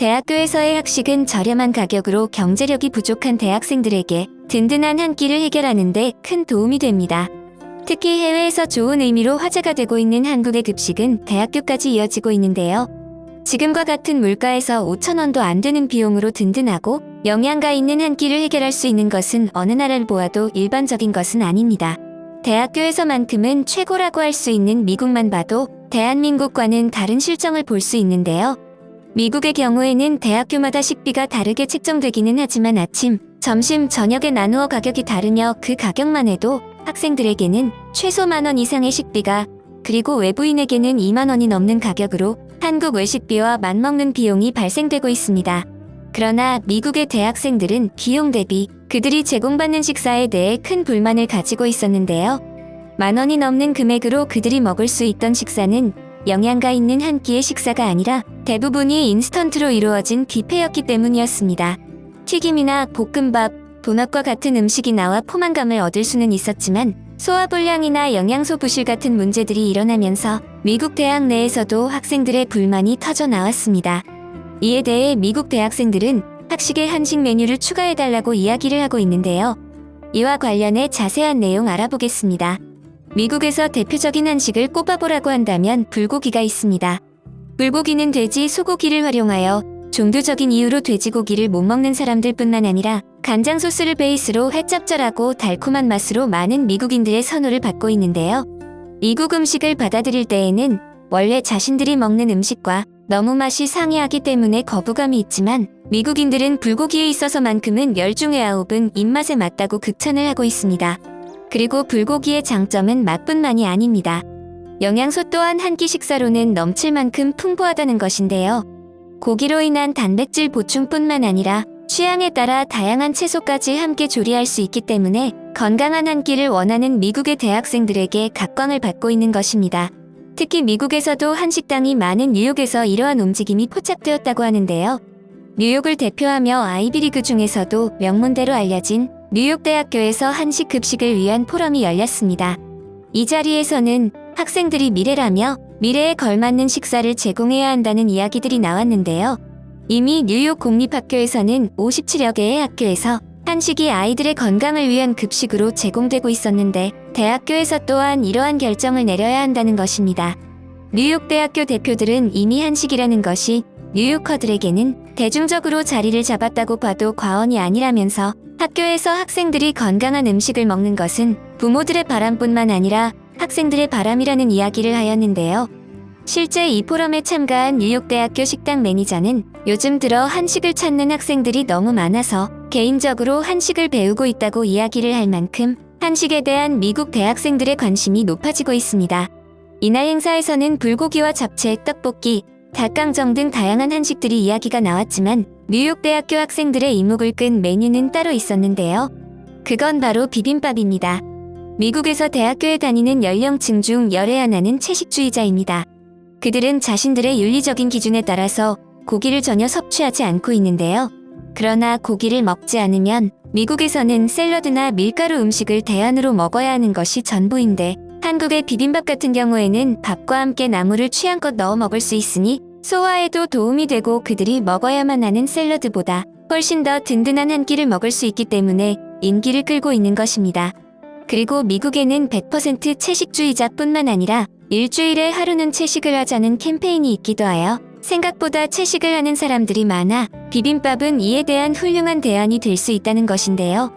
대학교에서의 학식은 저렴한 가격으로 경제력이 부족한 대학생들에게 든든한 한 끼를 해결하는 데 큰 도움이 됩니다. 특히 해외에서 좋은 의미로 화제가 되고 있는 한국의 급식은 대학교까지 이어지고 있는데요. 지금과 같은 물가에서 5,000원도 안 되는 비용으로 든든하고 영양가 있는 한 끼를 해결할 수 있는 것은 어느 나라를 보아도 일반적인 것은 아닙니다. 대학교에서만큼은 최고라고 할 수 있는 미국만 봐도 대한민국과는 다른 실정을 볼 수 있는데요. 미국의 경우에는 대학교마다 식비가 다르게 책정되기는 하지만 아침, 점심, 저녁에 나누어 가격이 다르며 그 가격만 해도 학생들에게는 최소 10,000원 이상의 식비가, 그리고 외부인에게는 20,000원이 넘는 가격으로 한국 외식비와 맞먹는 비용이 발생되고 있습니다. 그러나 미국의 대학생들은 비용 대비 그들이 제공받는 식사에 대해 큰 불만을 가지고 있었는데요. 10,000원이 넘는 금액으로 그들이 먹을 수 있던 식사는 영양가 있는 한 끼의 식사가 아니라 대부분이 인스턴트로 이루어진 뷔페였기 때문이었습니다. 튀김이나 볶음밥, 도넛과 같은 음식이 나와 포만감을 얻을 수는 있었지만 소화불량이나 영양소 부실 같은 문제들이 일어나면서 미국 대학 내에서도 학생들의 불만이 터져 나왔습니다. 이에 대해 미국 대학생들은 학식에 한식 메뉴를 추가해달라고 이야기를 하고 있는데요. 이와 관련해 자세한 내용 알아보겠습니다. 미국에서 대표적인 한식을 꼽아보라고 한다면 불고기가 있습니다. 불고기는 돼지, 소고기를 활용하여 종교적인 이유로 돼지고기를 못 먹는 사람들 뿐만 아니라 간장 소스를 베이스로 햇짭짤하고 달콤한 맛으로 많은 미국인들의 선호를 받고 있는데요. 미국 음식을 받아들일 때에는 원래 자신들이 먹는 음식과 너무 맛이 상이하기 때문에 거부감이 있지만 미국인들은 불고기에 있어서만큼은 10 중에 9은 입맛에 맞다고 극찬을 하고 있습니다. 그리고 불고기의 장점은 맛뿐만이 아닙니다. 영양소 또한 한 끼 식사로는 넘칠 만큼 풍부하다는 것인데요. 고기로 인한 단백질 보충뿐만 아니라 취향에 따라 다양한 채소까지 함께 조리할 수 있기 때문에 건강한 한 끼를 원하는 미국의 대학생들에게 각광을 받고 있는 것입니다. 특히 미국에서도 한식당이 많은 뉴욕에서 이러한 움직임이 포착되었다고 하는데요. 뉴욕을 대표하며 아이비리그 중에서도 명문대로 알려진 뉴욕대학교에서 한식 급식을 위한 포럼이 열렸습니다. 이 자리에서는 학생들이 미래라며 미래에 걸맞는 식사를 제공해야 한다는 이야기들이 나왔는데요. 이미 뉴욕 공립학교에서는 57여 개의 학교에서 한식이 아이들의 건강을 위한 급식으로 제공되고 있었는데 대학교에서 또한 이러한 결정을 내려야 한다는 것입니다. 뉴욕 대학교 대표들은 이미 한식이라는 것이 뉴요커들에게는 대중적으로 자리를 잡았다고 봐도 과언이 아니라면서 학교에서 학생들이 건강한 음식을 먹는 것은 부모들의 바람뿐만 아니라 학생들의 바람이라는 이야기를 하였는데요. 실제 이 포럼에 참가한 뉴욕대학교 식당 매니저는 요즘 들어 한식을 찾는 학생들이 너무 많아서 개인적으로 한식을 배우고 있다고 이야기를 할 만큼 한식에 대한 미국 대학생들의 관심이 높아지고 있습니다. 이날 행사에서는 불고기와 잡채, 떡볶이, 닭강정 등 다양한 한식들이 이야기가 나왔지만 뉴욕대학교 학생들의 이목을 끈 메뉴는 따로 있었는데요. 그건 바로 비빔밥입니다. 미국에서 대학교에 다니는 연령층 중 열의 하나는 채식주의자입니다. 그들은 자신들의 윤리적인 기준에 따라서 고기를 전혀 섭취하지 않고 있는데요. 그러나 고기를 먹지 않으면 미국에서는 샐러드나 밀가루 음식을 대안으로 먹어야 하는 것이 전부인데 한국의 비빔밥 같은 경우에는 밥과 함께 나물을 취향껏 넣어 먹을 수 있으니 소화에도 도움이 되고 그들이 먹어야만 하는 샐러드보다 훨씬 더 든든한 한 끼를 먹을 수 있기 때문에 인기를 끌고 있는 것입니다. 그리고 미국에는 100% 채식주의자뿐만 아니라 일주일에 하루는 채식을 하자는 캠페인이 있기도 하여 생각보다 채식을 하는 사람들이 많아 비빔밥은 이에 대한 훌륭한 대안이 될 수 있다는 것인데요.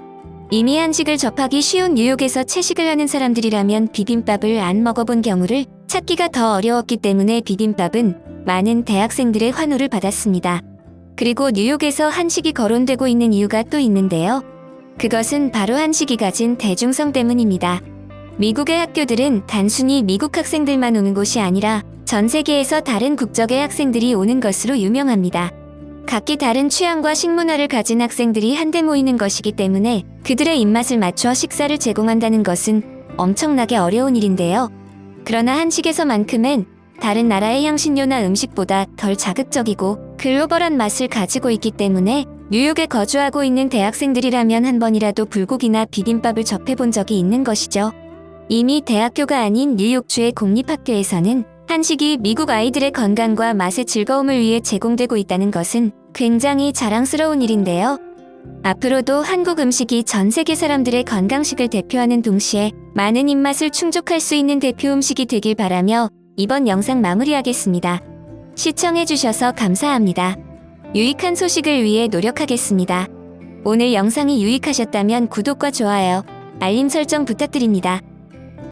이미 한식을 접하기 쉬운 뉴욕에서 채식을 하는 사람들이라면 비빔밥을 안 먹어본 경우를 찾기가 더 어려웠기 때문에 비빔밥은 많은 대학생들의 환호를 받았습니다. 그리고 뉴욕에서 한식이 거론되고 있는 이유가 또 있는데요. 그것은 바로 한식이 가진 대중성 때문입니다. 미국의 학교들은 단순히 미국 학생들만 오는 곳이 아니라 전 세계에서 다른 국적의 학생들이 오는 것으로 유명합니다. 각기 다른 취향과 식문화를 가진 학생들이 한데 모이는 것이기 때문에 그들의 입맛을 맞춰 식사를 제공한다는 것은 엄청나게 어려운 일인데요. 그러나 한식에서만큼은 다른 나라의 향신료나 음식보다 덜 자극적이고 글로벌한 맛을 가지고 있기 때문에 뉴욕에 거주하고 있는 대학생들이라면 한 번이라도 불고기나 비빔밥을 접해본 적이 있는 것이죠. 이미 대학교가 아닌 뉴욕주의 공립학교에서는 한식이 미국 아이들의 건강과 맛의 즐거움을 위해 제공되고 있다는 것은 굉장히 자랑스러운 일인데요. 앞으로도 한국 음식이 전 세계 사람들의 건강식을 대표하는 동시에 많은 입맛을 충족할 수 있는 대표 음식이 되길 바라며 이번 영상 마무리하겠습니다. 시청해주셔서 감사합니다. 유익한 소식을 위해 노력하겠습니다. 오늘 영상이 유익하셨다면 구독과 좋아요, 알림 설정 부탁드립니다.